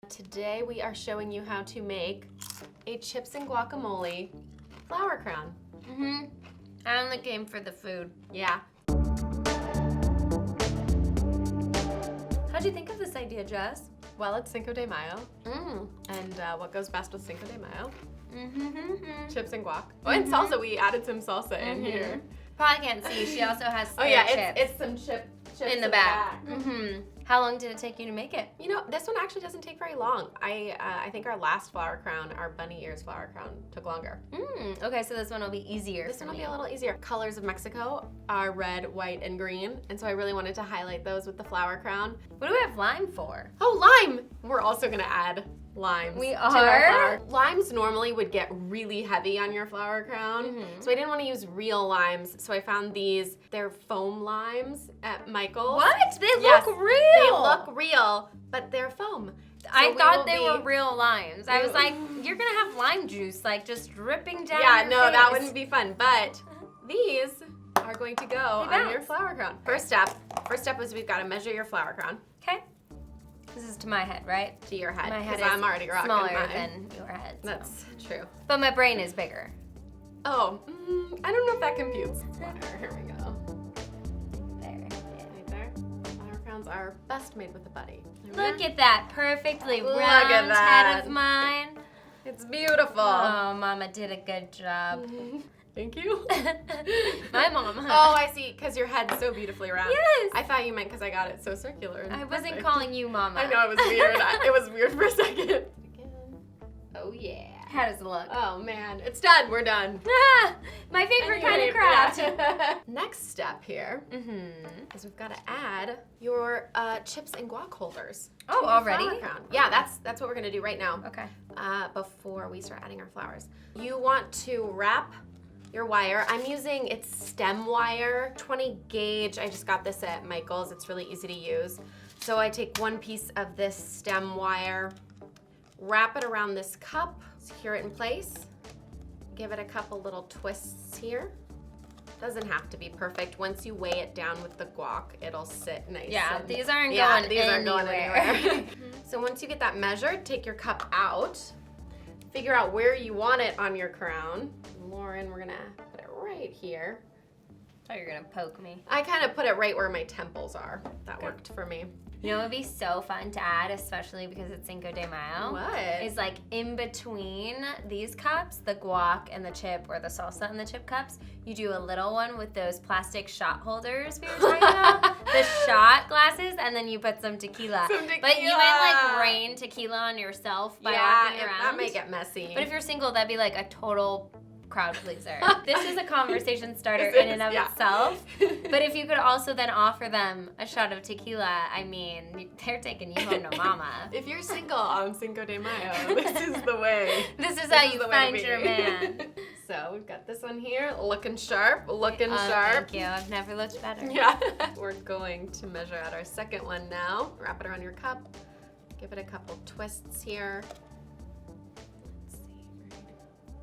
Today we are showing you how to make a chips and guacamole flower crown. I only came for the food. Yeah. How'd you think of this idea, Jess? Well, it's Cinco de Mayo. And what goes best with Cinco de Mayo? Chips and guac. Oh, and salsa. We added some salsa in here. Probably can't see. She also has Oh yeah, chips it's some chips in the back. How long did it take you to make it? You know, this one actually doesn't take very long. I think our last flower crown, our bunny ears flower crown, took longer. Okay, so this one will be easier. This one will be a little easier. Colors of Mexico are red, white, and green, and so I really wanted to highlight those with the flower crown. What do we have lime for? Oh, lime! We're also gonna add limes. We to our are? flower. Limes normally would get really heavy on your flower crown, so I didn't want to use real limes, so I found these. They're foam limes at Michael's. What? They Yes, look real! They look real, but they're foam. I thought they were real limes. I was like, you're gonna have lime juice like just dripping down your face. That wouldn't be fun, but these are going to go on your flower crown. First step is we've got to measure your flower crown. Okay. This is to my head, right? To your head, My head because is I'm already rocking smaller mine. than your head. So. That's true. But my brain is bigger. Oh, I don't know if that computes. Here we go. There. Right there. Flower crowns are best made with a buddy. Look at that perfectly Look round at that. head of mine. It's beautiful. Oh, Mama did a good job. Thank you. My mom. Oh, I see, because your head's so beautifully round. Yes. I thought you meant because I got it so circular. And I wasn't perfect. calling you Mama. I know, it was weird. It was weird for a second. Again. Oh, yeah. How does it look? Oh, man. It's done. We're done. My favorite kind of craft. Next step here is we've got to add your chips and guac holders. Oh, to your already? flower crown. Yeah, that's what we're gonna do right now. Okay. Before we start adding our flowers, you want to wrap your wire. I'm using it's stem wire, 20 gauge. I just got this at Michael's. It's really easy to use. So I take one piece of this stem wire, wrap it around this cup, secure it in place. Give it a couple little twists here. Doesn't have to be perfect. Once you weigh it down with the guac, it'll sit nice. Yeah, and, these aren't going anywhere. So once you get that measured, take your cup out, figure out where you want it on your crown. Lauren, we're gonna put it right here. Oh, you're gonna poke me. I kind of put it right where my temples are. That worked for me. You know what would be so fun to add, especially because it's Cinco de Mayo? What? Is like in between these cups, the guac and the chip, or the salsa and the chip cups, you do a little one with those plastic shot holders we were talking about. The shot glasses, and then you put some tequila. But you might like rain tequila on yourself by walking around. That might get messy. But if you're single, that'd be like a total crowd pleaser. This is a conversation starter in and of itself. But if you could also then offer them a shot of tequila, I mean, they're taking you home to mama. If you're single on Cinco de Mayo, this is the way. This is how you find your man. So we've got this one here, looking sharp, looking sharp. Thank you. I've never looked better. Yeah. We're going to measure out our second one now. Wrap it around your cup. Give it a couple twists here.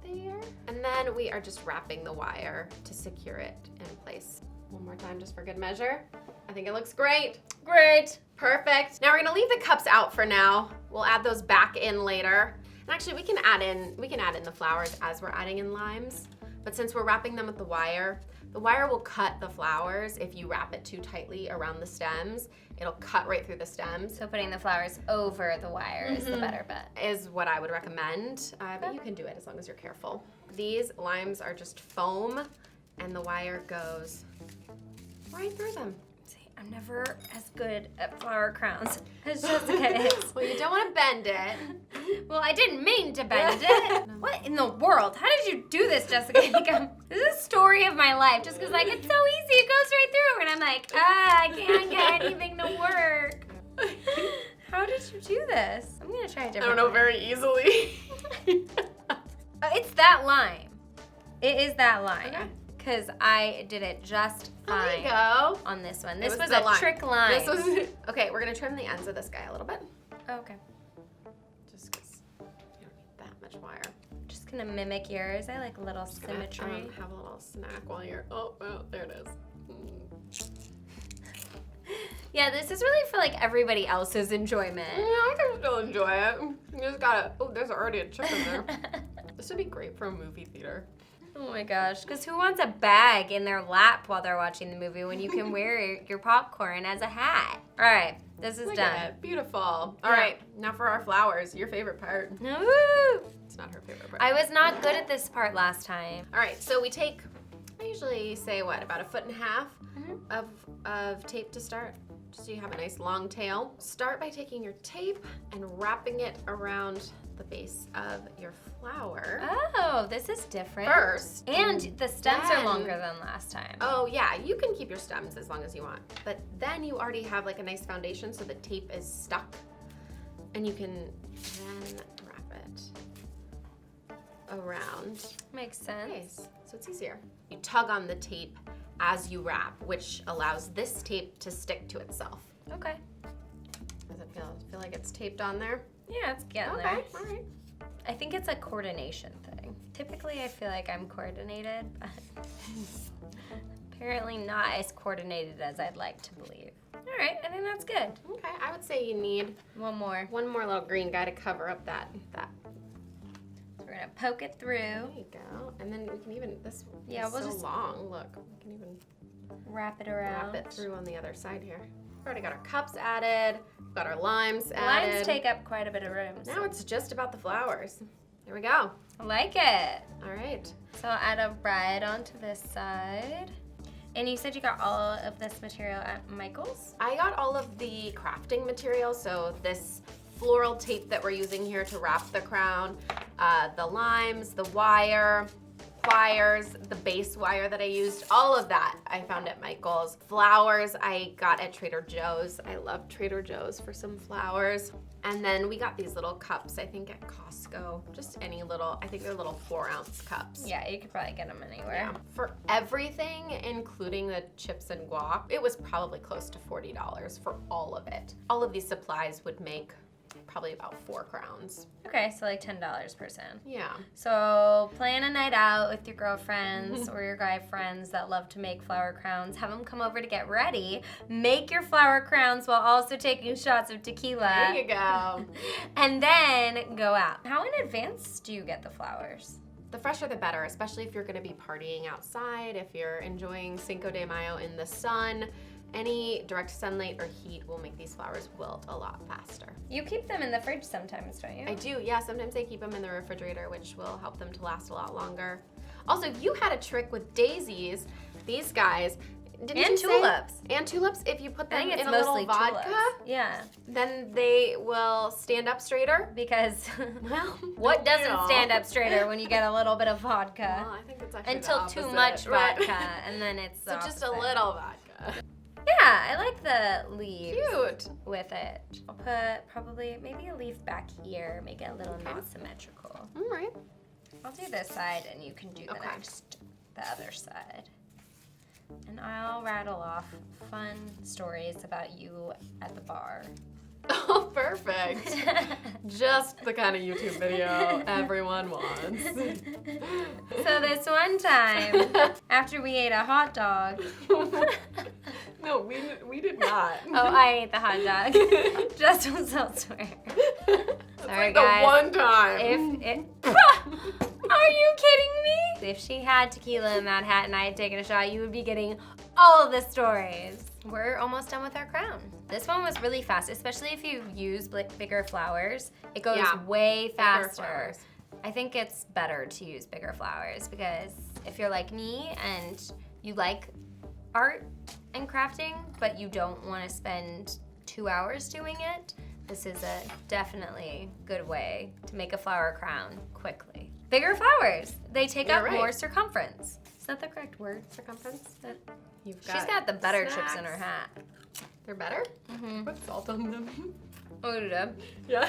There. And then we are just wrapping the wire to secure it in place. One more time just for good measure. I think it looks great. Great. Perfect. Now we're gonna leave the cups out for now. We'll add those back in later. And actually we can add in the flowers as we're adding in limes. But since we're wrapping them with the wire will cut the flowers if you wrap it too tightly around the stems. It'll cut right through the stems. So putting the flowers over the wire is the better bet. Is what I would recommend, but you can do it as long as you're careful. These limes are just foam, and the wire goes right through them. See, I'm never as good at flower crowns as Jessica is. Well, you don't want to bend it. Well, I didn't mean to bend it. What in the world? How did you do this, Jessica? This is a story of my life. Just because, like, it's so easy, it goes right through. And I'm like, I can't get anything to work. How did you do this? I'm going to try a different I don't know, way. very easily. It's that lime. It is that lime. Okay. Because I did it just fine There you go. on this one. This was the a lime. trick line. This was, okay, we're gonna trim the ends of this guy a little bit. Oh, okay. Just because you don't need that much wire. Just gonna mimic yours. I like a little Just gonna, symmetry. have a little snack while you're, oh, well, there it is. Yeah, this is really for like everybody else's enjoyment. Yeah, I can still enjoy it. You just gotta, oh, there's already a chip in there. This would be great for a movie theater. Oh my gosh, because who wants a bag in their lap while they're watching the movie when you can wear your popcorn as a hat? All right, this is Look done. at it. Beautiful. All right, now for our flowers, your favorite part. Woo! It's not her favorite part. I was not good at this part last time. All right, so we take, I usually say what, about 1.5 feet of tape to start, just so you have a nice long tail. Start by taking your tape and wrapping it around the base of your flower. Oh, this is different. First. And the stems are then- longer than last time. Oh yeah, you can keep your stems as long as you want. But then you already have like a nice foundation so the tape is stuck. And you can then wrap it around. Makes sense. Nice. So it's easier. You tug on the tape as you wrap, which allows this tape to stick to itself. Okay. Does it feel like it's taped on there? Yeah, it's getting Okay, there. all right. I think it's a coordination thing. Typically, I feel like I'm coordinated, but apparently not as coordinated as I'd like to believe. All right, I think that's good. Okay, I would say you need One more. one more little green guy to cover up that. So we're gonna poke it through. There you go. And then we can even, this Yeah, is we'll so just long. Look, we can even wrap it around. wrap it through on the other side here. We've already got our cups added. We've got our limes added. Limes take up quite a bit of room. So. Now it's just about the flowers. There we go. I like it. All right. So I'll add a red onto this side. And you said you got all of this material at Michael's? I got all of the crafting materials, so this floral tape that we're using here to wrap the crown, the limes, the wire, pliers, the base wire that I used, all of that I found at Michael's. Flowers I got at Trader Joe's. I love Trader Joe's for some flowers. And then we got these little cups, I think at Costco. Just any little, I think they're little 4-ounce cups. Yeah, you could probably get them anywhere. Yeah. For everything, including the chips and guac, it was probably close to $40 for all of it. All of these supplies would make probably about 4 crowns. Okay, so like $10 per stand. Yeah. So plan a night out with your girlfriends or your guy friends that love to make flower crowns. Have them come over to get ready. Make your flower crowns while also taking shots of tequila. There you go. And then go out. How in advance do you get the flowers? The fresher the better, especially if you're gonna be partying outside, if you're enjoying Cinco de Mayo in the sun. Any direct sunlight or heat will make these flowers wilt a lot faster. You keep them in the fridge sometimes, don't you? I do, yeah. Sometimes I keep them in the refrigerator, which will help them to last a lot longer. Also, you had a trick with daisies. These guys, didn't And you say- tulips. And tulips, if you put I them think it's in a little mostly vodka, tulips. Yeah, then they will stand up straighter. because Well, what don't we doesn't all? stand up straighter when you get a little bit of vodka? Well, I think it's actually Until the too opposite, much right? vodka, and then it's the So just a opposite. little vodka. Yeah, I like the leaves Cute. with it. I'll put probably maybe a leaf back here, make it a little Okay. non-symmetrical. All right. I'll do this side, and you can do Okay. the other side. And I'll rattle off fun stories about you at the bar. Oh, perfect. Just the kind of YouTube video everyone wants. So this one time, after we ate a hot dog. No, we did not. Oh, I ate the hot dog. Just was elsewhere. That's Sorry, like guys. the one time. If it. Are you kidding me? If she had tequila in that hat and I had taken a shot, you would be getting all of the stories. We're almost done with our crown. This one was really fast, especially if you use bigger flowers. It goes Yeah. way Bigger faster. flowers. I think it's better to use bigger flowers because if you're like me and you like art and crafting, but you don't want to spend 2 hours doing it, this is a definitely good way to make a flower crown quickly. Bigger flowers. They take You're up right. more circumference. Is that the correct word? Circumference? You've She's got the better chips in snacks. her hat. They're better? Mm-hmm. Put salt on them. Oh, Yeah.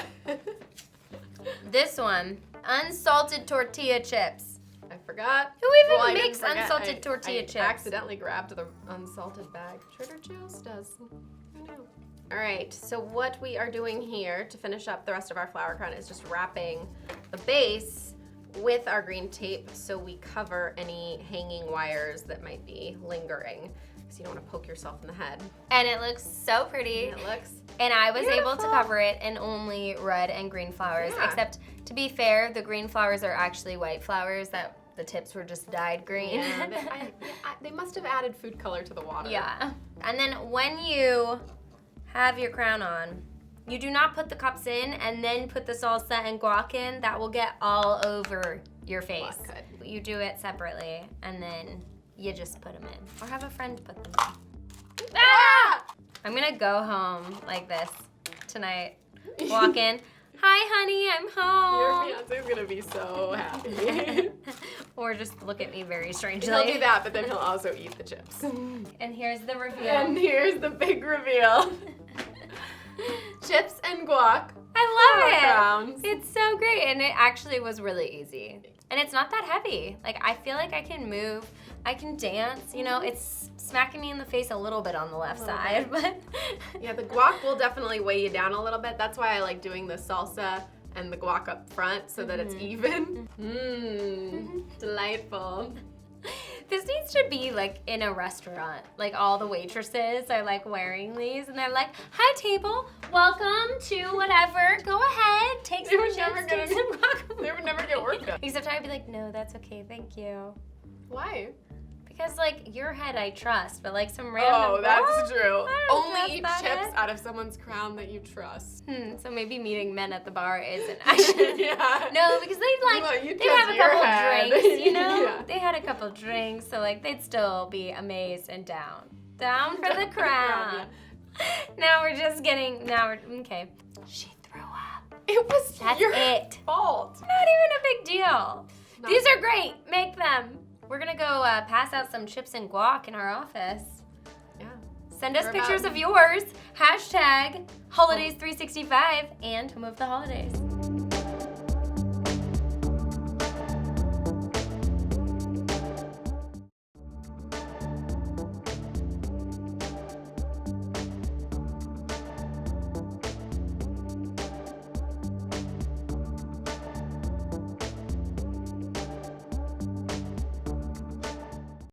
this one, unsalted tortilla chips. I forgot. Who even Well, I didn't makes forget. unsalted tortilla I chips? accidentally grabbed the unsalted bag. Trader Joe's does. Who knew? All right, so what we are doing here to finish up the rest of our flower crown is just wrapping the base with our green tape so we cover any hanging wires that might be lingering. because you don't want to poke yourself in the head. And it looks so pretty. And it looks And I was able to beautiful. cover it in only red and green flowers, Yeah. except to be fair, the green flowers are actually white flowers that the tips were just dyed green. Yeah, they must have added food color to the water. Yeah. And then when you have your crown on, you do not put the cups in and then put the salsa and guac in. That will get all over your face. Well, good. You do it separately and then you just put them in. Or have a friend put them in. Ah! I'm gonna go home like this tonight. Walk in. Hi, honey, I'm home. Your fiance's gonna be so happy. Or just look at me very strangely. He'll do that, but then he'll also eat the chips. And here's the reveal. And here's the big reveal. Chips and guac. I love it. Crowns. It's so great, and it actually was really easy. And it's not that heavy. Like, I feel like I can move, I can dance, you know, it's smacking me in the face a little bit on the left side, but. Yeah, the guac will definitely weigh you down a little bit. That's why I like doing the salsa and the guac up front so that it's even. Delightful. This needs to be like in a restaurant. Like all the waitresses are like wearing these and they're like, hi table, welcome to whatever. Go ahead, take some chips, take some guacamole. They would never get work done. Except I'd be like, no, that's okay, thank you. Why? Because like your head I trust, but like some random. Oh, that's true. I don't trust Only eat that chips head. out of someone's crown that you trust. So maybe meeting men at the bar isn't actually. Yeah. No, because they'd Well, you they'd have a trust your couple head. drinks, you know? Yeah. They had a couple drinks, so like they'd still be amazed and down. Down for the crown. Now we're just getting, okay. She threw up. It was That's your it. fault. Not even a big deal. Not- These are great, make them. We're gonna go pass out some chips and guac in our office. Yeah. Send us We're pictures about- of yours. #holidays365 and home of the holidays.